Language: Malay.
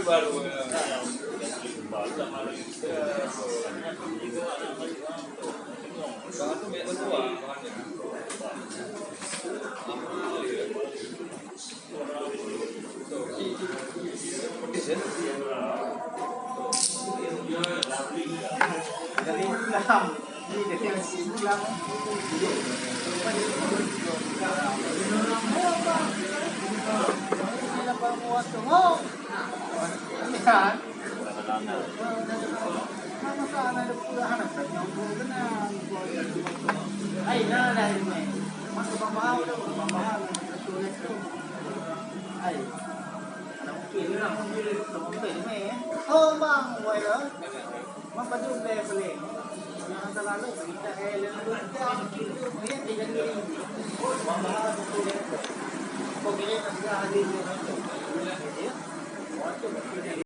baru. Bahan tuh banyak tua bahannya. Pedes ya. Dari Islam, ini dari Islam. Ay, nada, dahil may mas mabahaw daw, mabahaw ng katulad ko. Ay, anong kilo lang kung bilis ito kung pwede may oh, bang, wala. Mapadung na yung pala. Yang terlalu kita kailan doon ka, ayan, tingnan nyo rin. Mabahaw ng tulad ko. Pag-ilit ang gahali nyo.